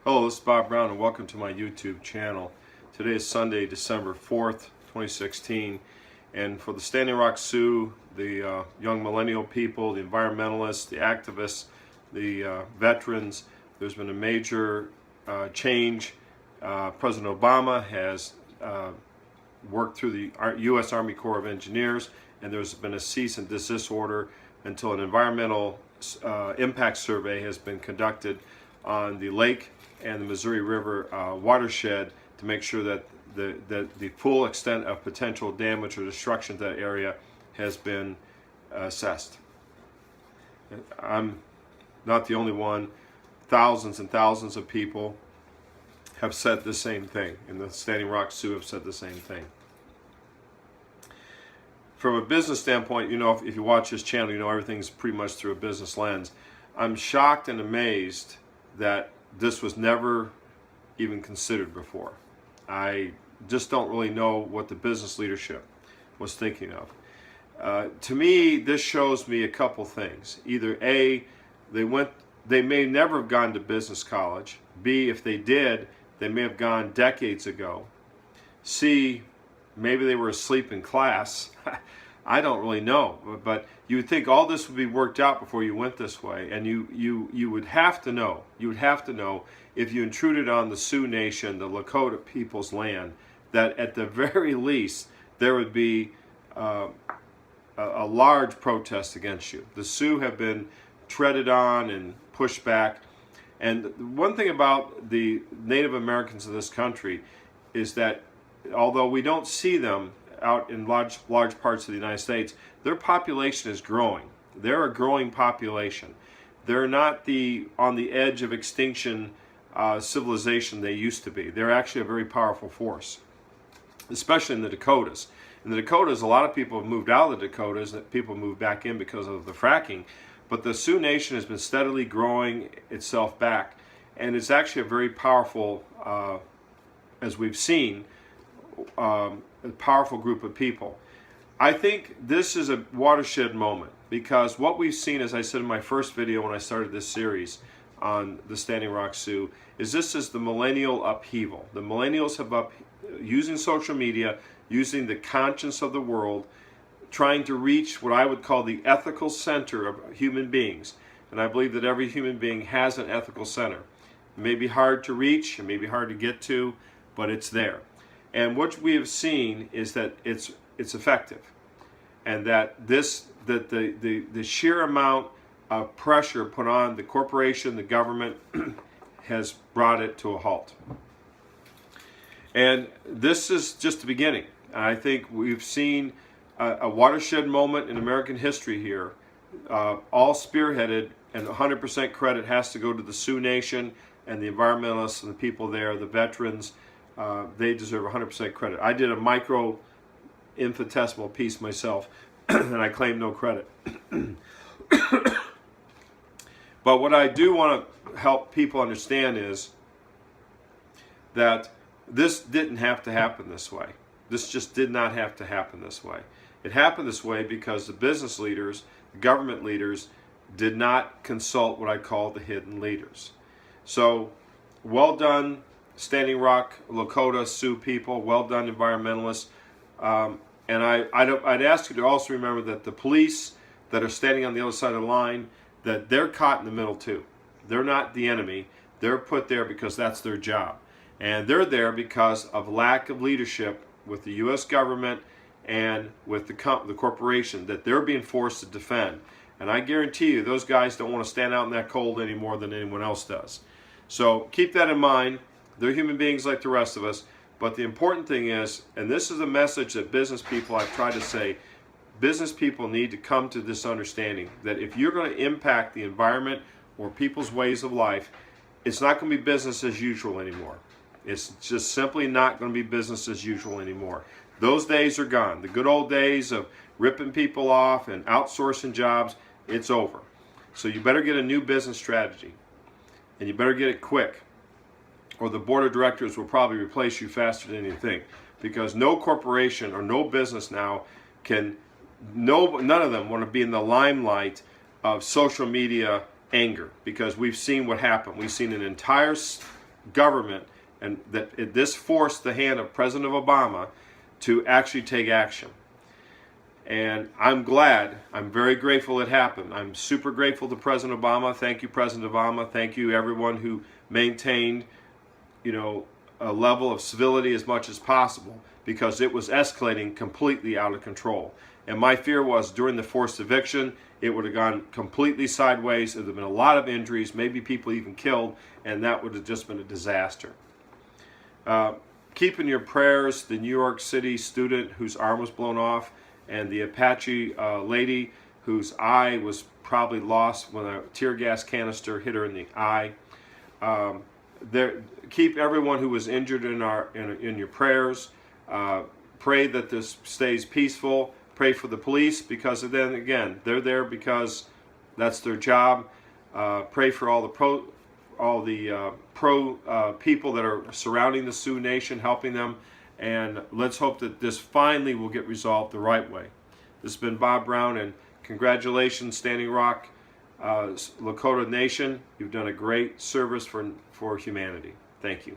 Hello, this is Bob Brown and welcome to my YouTube channel. Today is Sunday, December 4th, 2016, and for the Standing Rock Sioux, the young millennial people, the environmentalists, the activists, the veterans, there's been a major change. President Obama has worked through the U.S. Army Corps of Engineers, and there's been a cease and desist order until an environmental impact survey has been conducted on the lake and the Missouri River watershed to make sure that the full extent of potential damage or destruction to that area has been assessed. I'm not the only one. Thousands and thousands of people have said the same thing, and the Standing Rock Sioux have said the same thing. From a business standpoint, you know, if you watch this channel, you know everything's pretty much through a business lens. I'm shocked and amazed that this was never even considered before. I just don't really know what the business leadership was thinking of. To me, this shows me a couple things. Either A, they may never have gone to business college. B, if they did, they may have gone decades ago. C, maybe they were asleep in class. I don't really know, but you would think all this would be worked out before you went this way, and you would have to know. You would have to know if you intruded on the Sioux Nation, the Lakota people's land, that at the very least there would be a large protest against you. The Sioux have been treaded on and pushed back, and one thing about the Native Americans of this country is that although we don't see them out in large parts of the United States, their population is growing. They're a growing population. They're not on the edge of extinction civilization they used to be. They're actually a very powerful force, especially in the Dakotas. In the Dakotas, a lot of people have moved out of the Dakotas, that people moved back in because of the fracking, but the Sioux Nation has been steadily growing itself back, and it's actually a very powerful, as we've seen, a powerful group of people. I think this is a watershed moment because what we've seen, as I said in my first video when I started this series on the Standing Rock Sioux, is this is the millennial upheaval. The millennials have using social media, using the conscience of the world, trying to reach what I would call the ethical center of human beings. And I believe that every human being has an ethical center. It may be hard to reach, it may be hard to get to, but it's there. And what we have seen is that it's effective, and that the sheer amount of pressure put on the corporation, the government, has brought it to a halt. And this is just the beginning. I think we've seen a watershed moment in American history here, all spearheaded, and 100% credit has to go to the Sioux Nation and the environmentalists and the people there, the veterans. They deserve 100% credit. I did a micro infinitesimal piece myself, and I claim no credit. But what I do want to help people understand is that this didn't have to happen this way. This just did not have to happen this way. It happened this way because the business leaders, the government leaders, did not consult what I call the hidden leaders. So, well done, Standing Rock, Lakota, Sioux people, well done, environmentalists. And I'd ask you to also remember that the police that are standing on the other side of the line, that they're caught in the middle too. They're not the enemy. They're put there because that's their job. And they're there because of lack of leadership with the U.S. government and with the corporation that they're being forced to defend. And I guarantee you, those guys don't want to stand out in that cold any more than anyone else does. So keep that in mind. They're human beings like the rest of us, but the important thing is, and this is a message that business people, I've tried to say, business people need to come to this understanding that if you're going to impact the environment or people's ways of life, it's not going to be business as usual anymore. It's just simply not going to be business as usual anymore. Those days are gone. The good old days of ripping people off and outsourcing jobs, it's over. So you better get a new business strategy, and you better get it quick, or the board of directors will probably replace you faster than you think, because no corporation or no business now none of them want to be in the limelight of social media anger, because we've seen what happened. We've seen an entire government, and that this forced the hand of President Obama to actually take action. And I'm glad, I'm very grateful it happened. I'm super grateful to President Obama. Thank you, President Obama. Thank you, everyone who maintained, a level of civility as much as possible, because it was escalating completely out of control. And my fear was during the forced eviction, it would have gone completely sideways. There would have been a lot of injuries, maybe people even killed, and that would have just been a disaster. Keep in your prayers the New York City student whose arm was blown off, and the Apache lady whose eye was probably lost when a tear gas canister hit her in the eye. Keep everyone who was injured in your prayers. Pray that this stays peaceful. Pray for the police, because then again, they're there because that's their job. Pray for all the pro people that are surrounding the Sioux Nation, helping them. And let's hope that this finally will get resolved the right way. This has been Bob Brown, and congratulations, Standing Rock Lakota Nation. You've done a great service for humanity. Thank you.